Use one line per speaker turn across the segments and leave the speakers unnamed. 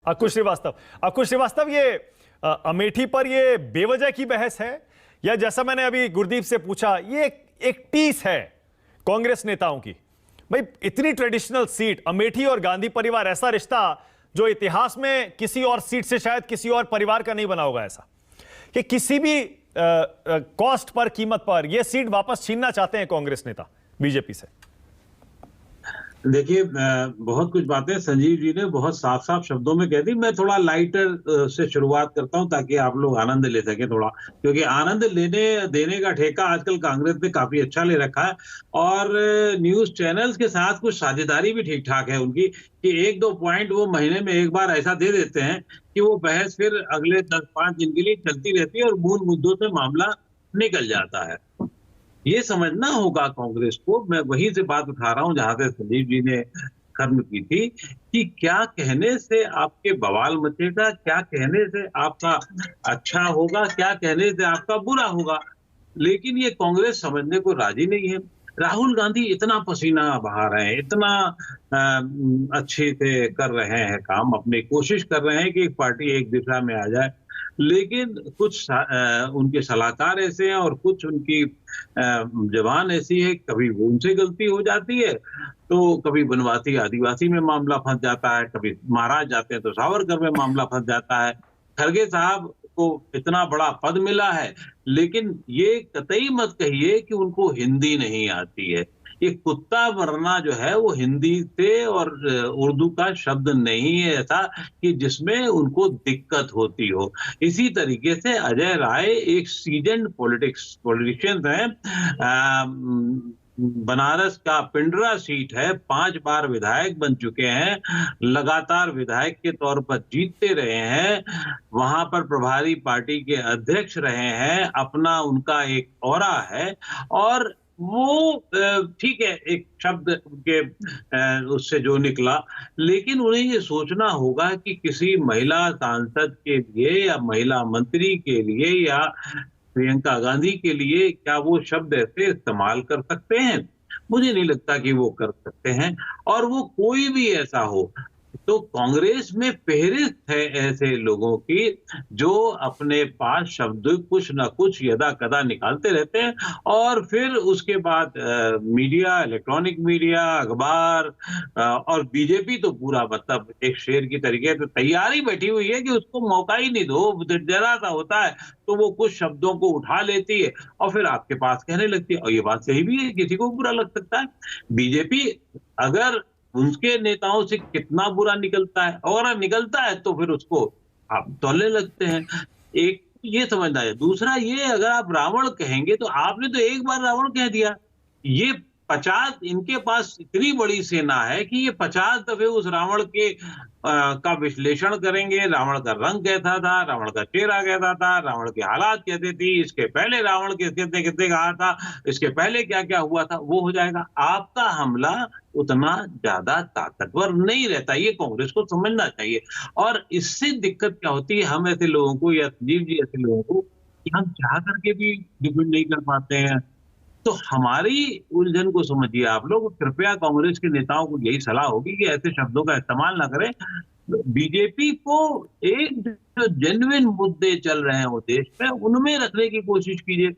अकुश श्रीवास्तव, ये अमेठी पर ये बेवजह की बहस है या जैसा मैंने अभी गुरदीप से पूछा, ये एक टीस है कांग्रेस नेताओं की? भाई, इतनी ट्रेडिशनल सीट अमेठी और गांधी परिवार, ऐसा रिश्ता जो इतिहास में किसी और सीट से शायद किसी और परिवार का नहीं बना होगा, ऐसा कि किसी भी कॉस्ट पर, कीमत पर ये सीट वापस छीनना चाहते हैं कांग्रेस नेता बीजेपी से।
देखिए, बहुत कुछ बातें संजीव जी ने बहुत साफ साफ शब्दों में कह दी। मैं थोड़ा लाइटर से शुरुआत करता हूं ताकि आप लोग आनंद ले सके थोड़ा, क्योंकि आनंद लेने देने का ठेका आजकल कांग्रेस ने काफी अच्छा ले रखा है। और न्यूज चैनल्स के साथ कुछ साझेदारी भी ठीक ठाक है उनकी कि 1-2 पॉइंट वो महीने में एक बार ऐसा दे देते हैं कि वो बहस फिर अगले 10-5 दिन के लिए चलती रहती है और मूल मुद्दों से मामला निकल जाता है। ये समझना होगा कांग्रेस को। मैं वहीं से बात उठा रहा हूं जहां से संजीव जी ने खत्म की थी कि क्या कहने से आपके बवाल मचेगा, क्या कहने से आपका अच्छा होगा, क्या कहने से आपका बुरा होगा, लेकिन ये कांग्रेस समझने को राजी नहीं है। राहुल गांधी इतना पसीना बहा रहे हैं, इतना अच्छे से कर रहे हैं काम, अपनी कोशिश कर रहे हैं कि पार्टी एक दिशा में आ जाए, लेकिन कुछ उनके सलाहकार ऐसे हैं और कुछ उनकी जबान ऐसी है, कभी उनसे गलती हो जाती है तो कभी बनवासी आदिवासी में मामला फंस जाता है, कभी महाराज जाते हैं तो सावरकर में मामला फंस जाता है। खड़गे साहब को इतना बड़ा पद मिला है, लेकिन ये कतई मत कहिए कि उनको हिंदी नहीं आती है। ये कुत्ता वरना जो है वो हिंदी से और उर्दू का शब्द नहीं है ऐसा कि जिसमें उनको दिक्कत होती हो। इसी तरीके से अजय राय एक सीजन्ड पॉलिटिशियन है, बनारस का पिंडरा सीट है, 5 बार विधायक बन चुके हैं, लगातार विधायक के तौर पर जीतते रहे हैं, वहां पर प्रभारी पार्टी के अध्यक्ष रहे हैं, अपना उनका एक ऑरा है। और वो ठीक है, एक शब्द उनके उससे जो निकला, लेकिन उन्हें ये सोचना होगा कि किसी महिला सांसद के लिए या महिला मंत्री के लिए या प्रियंका गांधी के लिए क्या वो शब्द ऐसे इस्तेमाल कर सकते हैं? मुझे नहीं लगता कि वो कर सकते हैं। और वो कोई भी ऐसा हो तो कांग्रेस में फेहरिस्त है ऐसे लोगों की जो अपने पास शब्द कुछ ना कुछ यदा कदा निकालते रहते हैं और फिर उसके बाद मीडिया, इलेक्ट्रॉनिक मीडिया, अखबार और बीजेपी तो पूरा मतलब एक शेर की तरीके से तैयारी बैठी हुई है कि उसको मौका ही नहीं दो, जरा सा होता है तो वो कुछ शब्दों को उठा लेती है और फिर आपके पास कहने लगती है। और ये बात सही भी है, किसी को बुरा लग सकता है। बीजेपी अगर उनके नेताओं से कितना बुरा निकलता है और निकलता है तो फिर उसको आप तोलने लगते हैं। एक ये समझना है। दूसरा ये, अगर आप रावण कहेंगे तो आपने तो एक बार रावण कह दिया, ये 50 इनके पास इतनी बड़ी सेना है कि ये 50 दफे उस रावण के का विश्लेषण करेंगे। रावण का रंग कैसा था, रावण का चेहरा कैसा था, रावण के हालात कैसे थी, इसके पहले रावण कितने कितने कहा था, इसके पहले क्या क्या हुआ था, वो हो जाएगा। आपका हमला उतना ज्यादा ताकतवर नहीं रहता, ये कांग्रेस को समझना चाहिए। और इससे दिक्कत क्या होती है हम ऐसे लोगों को या संजीव जी ऐसे लोगों को कि हम चाह करके भी डिफेंड नहीं कर पाते हैं। तो हमारी उलझन को समझिए आप लोग। कृपया कांग्रेस के नेताओं को यही सलाह होगी कि ऐसे शब्दों का इस्तेमाल ना करें। बीजेपी को एक जो जेन्युइन मुद्दे चल रहे हैं वो देश में, उनमें रखने की कोशिश कीजिए।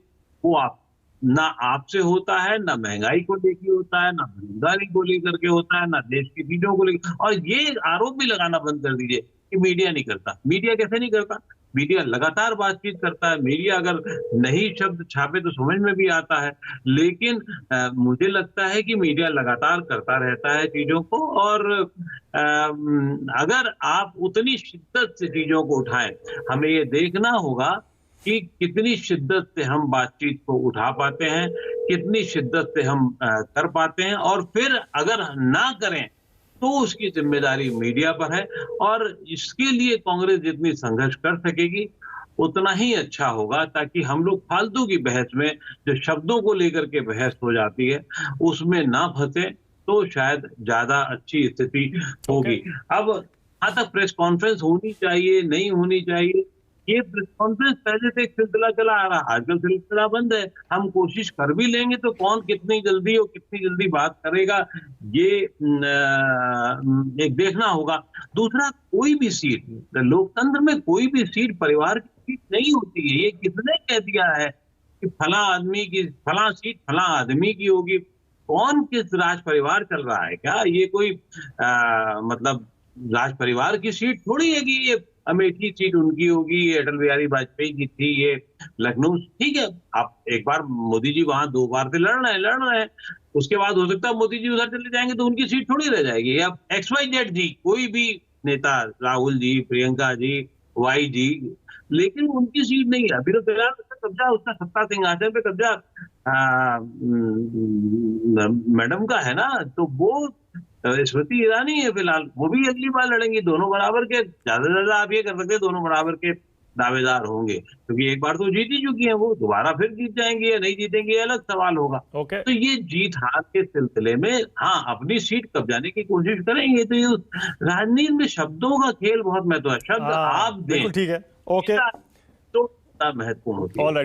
वो आप ना आपसे होता है, ना महंगाई को लेकर होता है, ना बेरोजगारी को लेकर के होता है, ना देश की चीजों को लेकर। और ये आरोप भी लगाना बंद कर दीजिए कि मीडिया नहीं करता। मीडिया कैसे नहीं करता? मीडिया लगातार बातचीत करता है। मीडिया अगर नहीं शब्द छापे तो समझ में भी आता है, लेकिन मुझे लगता है कि मीडिया लगातार करता रहता है चीजों को। और अगर आप उतनी शिद्दत से चीजों को उठाएं, हमें ये देखना होगा कि कितनी शिद्दत से हम बातचीत को उठा पाते हैं, कितनी शिद्दत से हम कर पाते हैं। और फिर अगर ना करें तो उसकी जिम्मेदारी मीडिया पर है। और इसके लिए कांग्रेस जितनी संघर्ष कर सकेगी उतना ही अच्छा होगा, ताकि हम लोग फालतू की बहस में जो शब्दों को लेकर के बहस हो जाती है उसमें ना फंसे, तो शायद ज्यादा अच्छी स्थिति होगी। अब कहाँ तक प्रेस कॉन्फ्रेंस होनी चाहिए, नहीं होनी चाहिए, ये प्रेस कॉन्फ्रेंस पहले से एक सिलसिला चला आ रहा, आजकल सिलसिला बंद है। हम कोशिश कर भी लेंगे तो कौन कितनी जल्दी और कितनी जल्दी बात करेगा, ये एक देखना होगा। दूसरा, कोई भी सीट लोकतंत्र में, कोई भी सीट परिवार की सीट नहीं होती है। ये किसने कह दिया है कि फला आदमी की फला सीट फला आदमी की होगी? कौन किस राज परिवार चल रहा है क्या? ये कोई मतलब राज परिवार की सीट थोड़ी है कि ये अमेठी सीट उनकी होगी, ये अटल बिहारी वाजपेयी की थी, ये लखनऊ। ठीक है, आप एक बार मोदी जी वहां 2 बार से लड़ रहे हैं, उसके बाद हो सकता है मोदी जी उधर चले जाएंगे तो उनकी सीट थोड़ी रह जाएगी। अब XYZ जी, कोई भी नेता, राहुल जी, प्रियंका जी, वाई जी, लेकिन उनकी सीट नहीं है। अभी तो फिलहाल उसका कब्जा, उसका सत्ता सिंहासन पे कब्जा मैडम का है ना, तो वो स्मृति ईरानी है फिलहाल, वो भी अगली बार लड़ेंगी। दोनों बराबर के, ज्यादा से ज्यादा आप ये कर सकते हैं, दोनों बराबर के दावेदार होंगे, क्योंकि एक बार तो जीत ही चुकी है वो, दोबारा फिर जीत जाएंगी या नहीं जीतेंगे, ये अलग सवाल होगा।
ओके।
तो ये जीत हार के सिलसिले में हाँ अपनी सीट कब्जाने की कोशिश करेंगे। तो ये राजनीति में शब्दों का खेल बहुत महत्व है। शब्द आप दें
बिल्कुल ठीक है। ओके,
तो महत्वपूर्ण होती है।
All right.